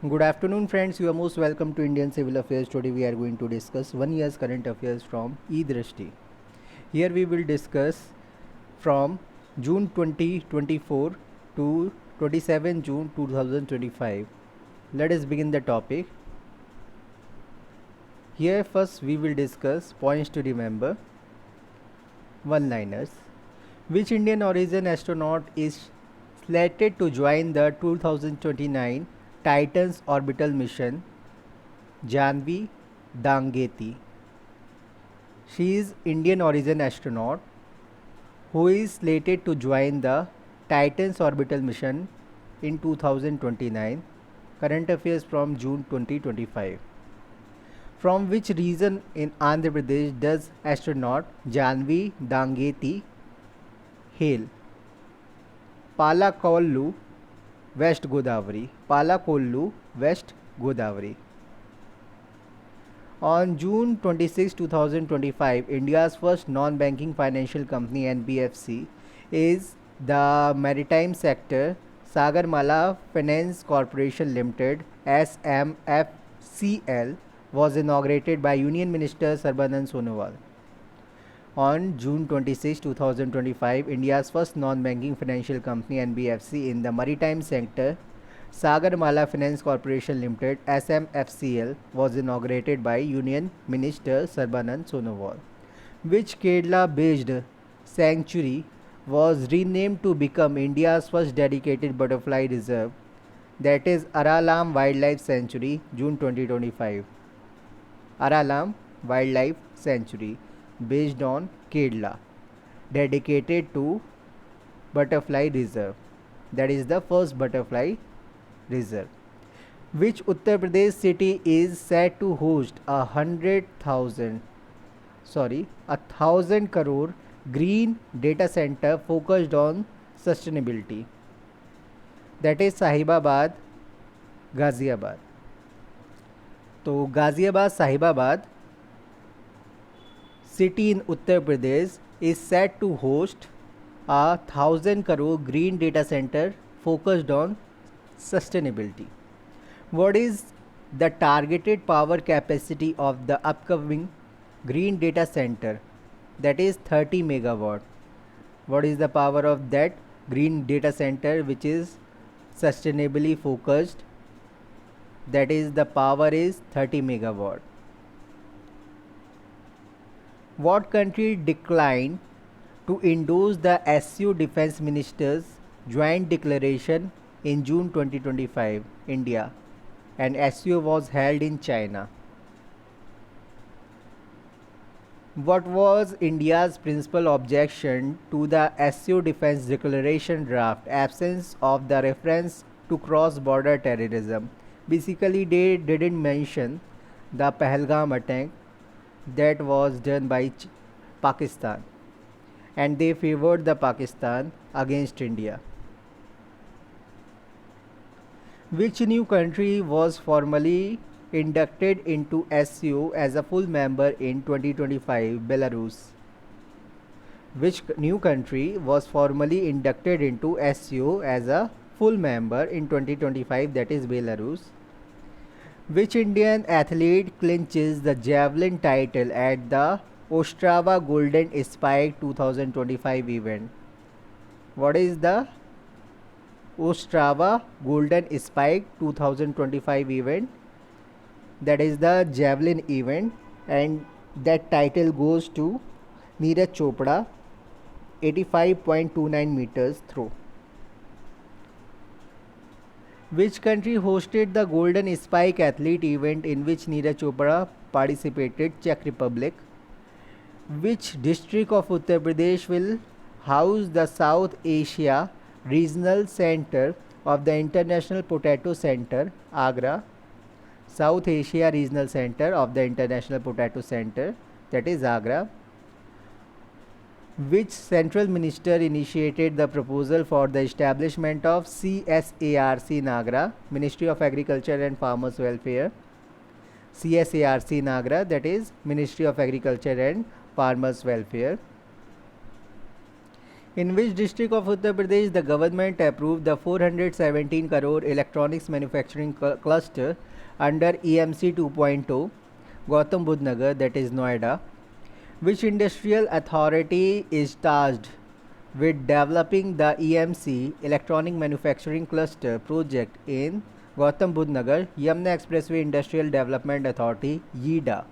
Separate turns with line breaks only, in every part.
Good afternoon, friends. You are most welcome to Indian Civil Affairs. Today, we are going to discuss 1 year's current affairs from eDrishti. Here, we will discuss from June 2024 to 27 June 2025. Let us begin the topic. Here, first, we will discuss points to remember, one liners. Which Indian origin astronaut is slated to join the 2029 Titan's orbital mission? Janvi Dangeti. She is Indian origin astronaut who is slated to join the Titan's orbital mission in 2029. Current affairs from June 2025. From which region in Andhra Pradesh does astronaut Janvi Dangeti hail? Palakollu, West Godavari. Palakollu, West Godavari. On June 26, 2025, India's first non-banking financial company NBFC is the maritime sector Sagarmala Finance Corporation Limited SMFCL was inaugurated by Union Minister Sarbanand Sonowal. On June 26, 2025, India's first non-banking financial company NBFC in the maritime sector Sagarmala Finance Corporation Limited SMFCL was inaugurated by Union Minister Sarbanand Sonowal. Which Kerala-based sanctuary was renamed to become India's first dedicated butterfly reserve, that is Aralam Wildlife Sanctuary, June 2025. Aralam Wildlife Sanctuary, based on Kerala, dedicated to butterfly reserve, that is the first butterfly reserve. Which Uttar Pradesh city is said to host a 1,000 crore green data center focused on sustainability? That is Sahibabad, Ghaziabad. तो Ghaziabad Sahibabad city in Uttar Pradesh is said to host a 1,000 crore green data center focused on sustainability. What is the targeted power capacity of the upcoming green data center? That is 30 megawatt. What is the power of that green data center which is sustainably focused? That is the power is 30 megawatt. What country declined to endorse the SU Defense Ministers joint declaration in June 2025? India. And SU was held in China. What was India's principal objection to the SU Defense Declaration draft? Absence of the reference to cross-border terrorism. Basically, they didn't mention the Pahalgam attack that was done by Pakistan, and they favored the Pakistan against India. Which new country was formally inducted into SU as a full member in 2025? Belarus. Which new country was formally inducted into SU as a full member in 2025? That is Belarus. Which Indian athlete clinches the javelin title at the Ostrava Golden Spike 2025 event? What is the Ostrava Golden Spike 2025 event? That is the javelin event, and that title goes to Neeraj Chopra, 85.29 meters throw. Which country hosted the Golden Spike athlete event in which Neeraj Chopra participated? Czech Republic. Which district of Uttar Pradesh will house the South Asia Regional Center of the International Potato Center? Agra. South Asia Regional Center of the International Potato Center, that is Agra. Which central minister initiated the proposal for the establishment of CSARC in Agra? Ministry of Agriculture and Farmers Welfare. CSARC in Agra, that is Ministry of Agriculture and Farmers Welfare. In which district of Uttar Pradesh the government approved the 417 crore electronics manufacturing cluster under EMC 2.0, Gautam Budh Nagar, that is Noida? Which industrial authority is tasked with developing the EMC electronic manufacturing cluster project in Gautam Budh Nagar? Yamuna Expressway Industrial Development Authority, YIDA.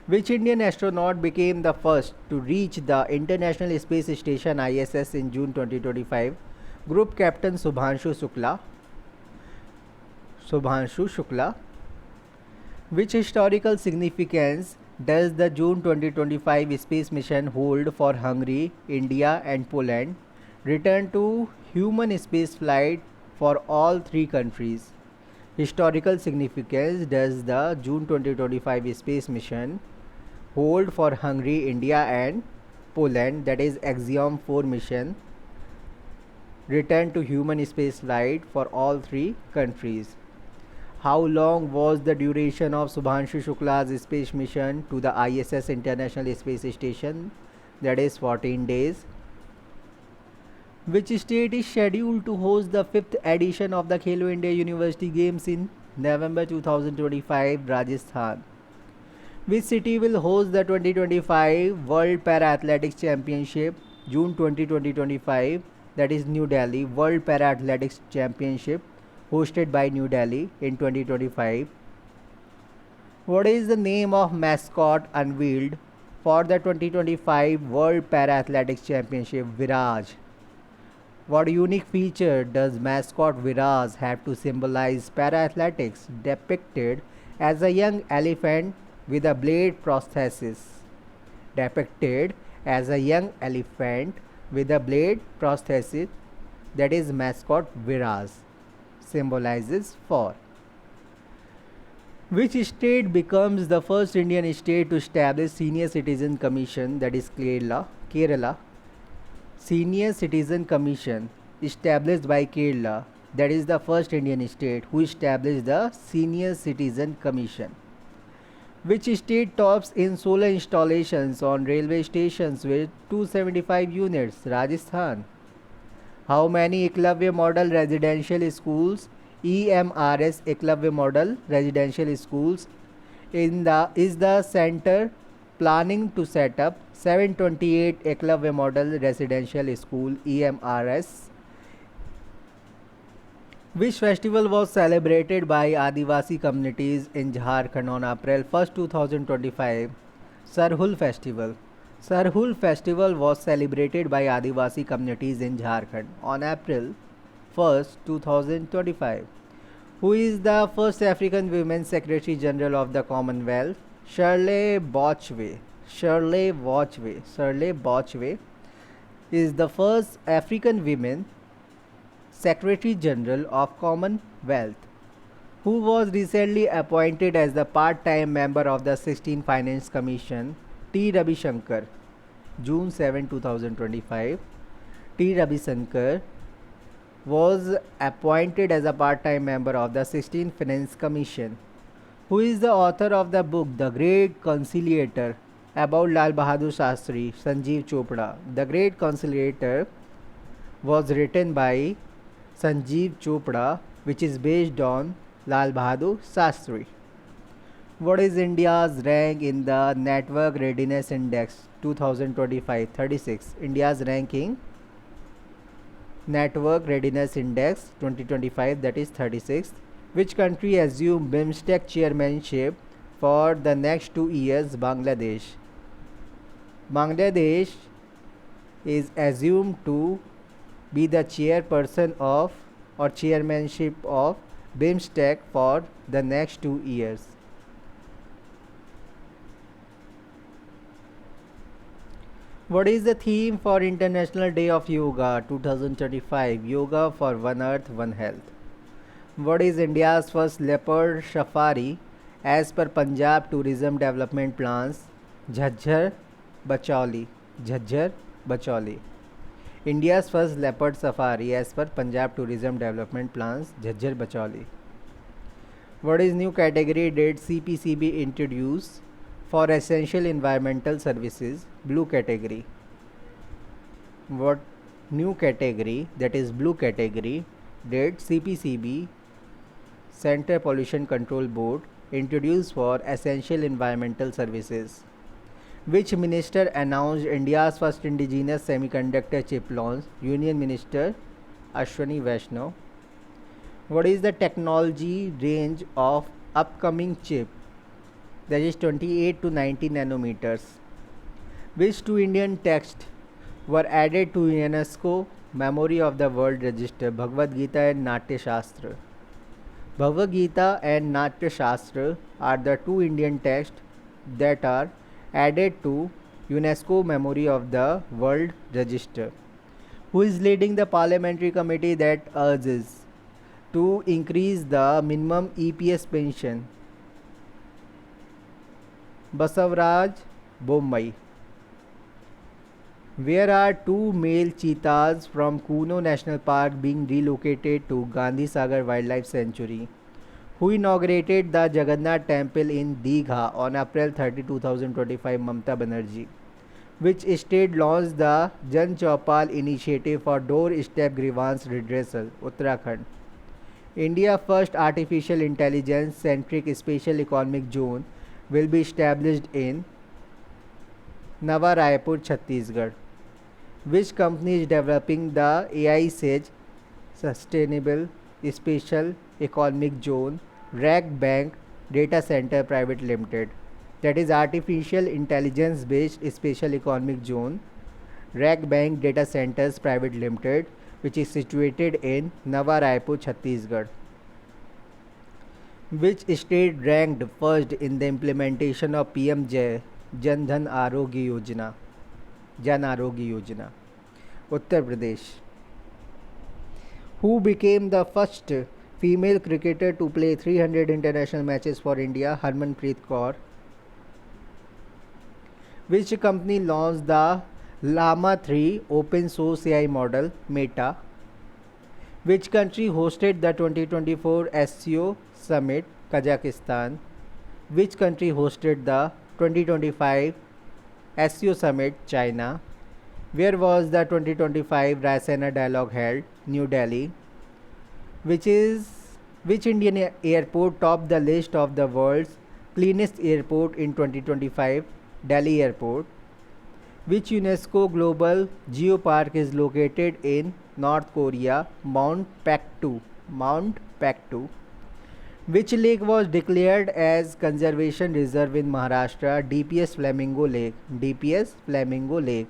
Which Indian astronaut became the first to reach the International Space Station ISS in June 2025? Group Captain Subhanshu Shukla. Which historical significance does the June 2025 space mission hold for Hungary, India and Poland? Return to human space flight for all three countries. Historical significance does the June 2025 space mission hold for Hungary, India and Poland, that is Axiom 4 mission, return to human space flight for all three countries. How long was the duration of Subhanshu Shukla's space mission to the ISS International Space Station? That is 14 days. Which state is scheduled to host the 5th edition of the Khelo India University Games in November 2025? Rajasthan. Which city will host the 2025 World Para Athletics Championship, June 2025? That is New Delhi. World Para Athletics Championship hosted by New Delhi in 2025. What is the name of mascot unveiled for the 2025 World Para Athletics Championship? Viraj. What unique feature does mascot Viraj have to symbolize para athletics, depicted as a young elephant with a blade prosthesis? Depicted as a young elephant with a blade prosthesis, that is mascot Viraj, symbolizes for. Which state becomes the first Indian state to establish Senior Citizen Commission, that is Kerala? Senior Citizen Commission established by Kerala, that is the first Indian state who established the Senior Citizen Commission. Which state tops in solar installations on railway stations with 275 units? Rajasthan. How many Eklavya Model Residential Schools, EMRS Eklavya Model Residential Schools, is the center planning to set up? 728 Eklavya Model Residential School, EMRS. Which festival was celebrated by Adivasi communities in Jharkhand on April 1st, 2025? Sarhul Festival. Sarhul Festival was celebrated by Adivasi communities in Jharkhand on April 1st, 2025. Who is the first African Women Secretary General of the Commonwealth? Shirley Botchway. Shirley Botchway is the first African women Secretary General of Commonwealth, who was recently appointed as the part-time member of the 16th Finance Commission. T. Ravi Shankar. June 7, 2025. T. Ravi Shankar was appointed as a part-time member of the 16th Finance Commission. Who is the author of the book The Great Conciliator about Lal Bahadur Shastri? Sanjeev Chopra. The Great Conciliator was written by Sanjeev Chopra, which is based on Lal Bahadur Shastri. What is India's rank in the Network Readiness Index 2025? 36. India's ranking Network Readiness Index 2025, that is 36th. Which country assumed BIMSTEC chairmanship for the next 2 years? Bangladesh. Bangladesh is assumed to be the chairperson of or chairmanship of BIMSTEC for the next 2 years. What is the theme for International Day of Yoga 2025? Yoga for One Earth, One Health. What is India's first leopard safari as per Punjab Tourism Development Plans? Jhajjar Bacholi. India's first leopard safari as per Punjab Tourism Development Plans, Jhajjar Bacholi. What is new category did CPCB introduce for essential environmental services? Blue category. What new category, that is blue category, did CPCB, Center Pollution Control Board, introduce for essential environmental services? Which minister announced India's first indigenous semiconductor chip launch? Union Minister Ashwini Vaishnaw. What is the technology range of upcoming chip? That is 28 to 90 nanometers. Which two Indian texts were added to UNESCO Memory of the World Register? Bhagavad Gita and Natya Shastra. Bhagavad Gita and Natya Shastra are the two Indian texts that are added to UNESCO Memory of the World Register. Who is leading the parliamentary committee that urges to increase the minimum EPS pension? Basavaraj Bommai. Where are two male cheetahs from Kuno National Park being relocated to Gandhi Sagar Wildlife Sanctuary? Who inaugurated the Jagannath Temple in Digha on April 30, 2025? Mamta Banerjee. Which state launched the Jan Chaupal initiative for doorstep grievance redressal? Uttarakhand. India's first artificial intelligence centric special economic zone will be established in Nava Raipur, Chhattisgarh. Which company is developing the AI Sage Sustainable Special Economic Zone RAG Bank Data Center Private Limited? That is Artificial Intelligence Based Special Economic Zone RAG Bank Data Centers Private Limited, which is situated in Nava Raipur, Chhattisgarh. Which state ranked first in the implementation of PM Jan Arogya Yojana? Jan Arogya Yojana. Uttar Pradesh. Who became the first female cricketer to play 300 international matches for India? Harmanpreet Kaur. Which company launched the Llama 3 open source AI model? Meta. Which country hosted the 2024 SCO Summit? Kazakhstan. Which country hosted the 2025 SCO Summit? China. Where was the 2025 Raisina Dialogue held? New Delhi. Which Indian airport topped the list of the world's cleanest airport in 2025? Delhi Airport. Which UNESCO Global Geopark is located in North Korea? Mount Paktu. Which lake was declared as conservation reserve in Maharashtra? DPS Flamingo Lake.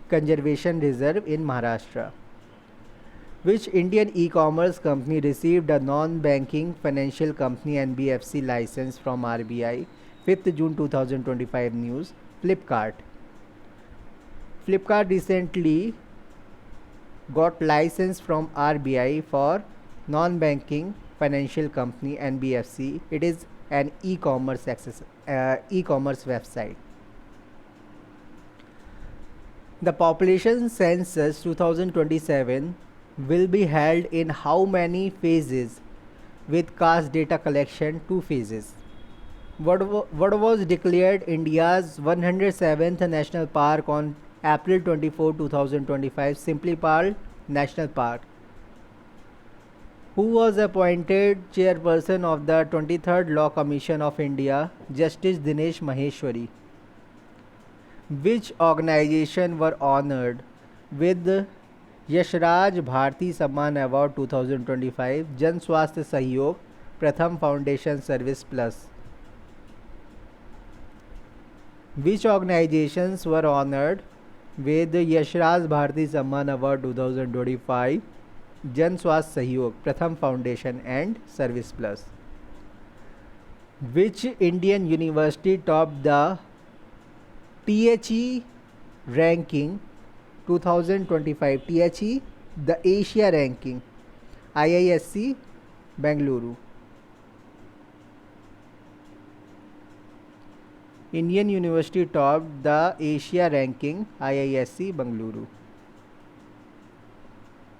Conservation reserve in Maharashtra. Which Indian e-commerce company received a non-banking financial company NBFC license from RBI? 5th June 2025 news. Flipkart. Flipkart recently got license from RBI for non-banking financial company NBFC. It is an e-commerce website. The population census 2027 will be held in how many phases? With caste data collection, 2 phases. What was declared India's 107th national park on April 24, 2025? Simplipal National Park. Who was appointed chairperson of the 23rd Law Commission of India? Justice Dinesh Maheshwari. Which organization were honored with Yashraj Bharti Samman Award 2025? Jan Swasthya Sahyog, Pratham Foundation Service Plus. Which organizations were honored with Yashraj Bharti Samman Award 2025? Jan Swasthya Sahyog, Pratham Foundation and Service Plus. Which Indian university topped the THE ranking 2025? THE, the Asia ranking. IISc Bengaluru. Indian university topped the Asia ranking. IISc Bengaluru.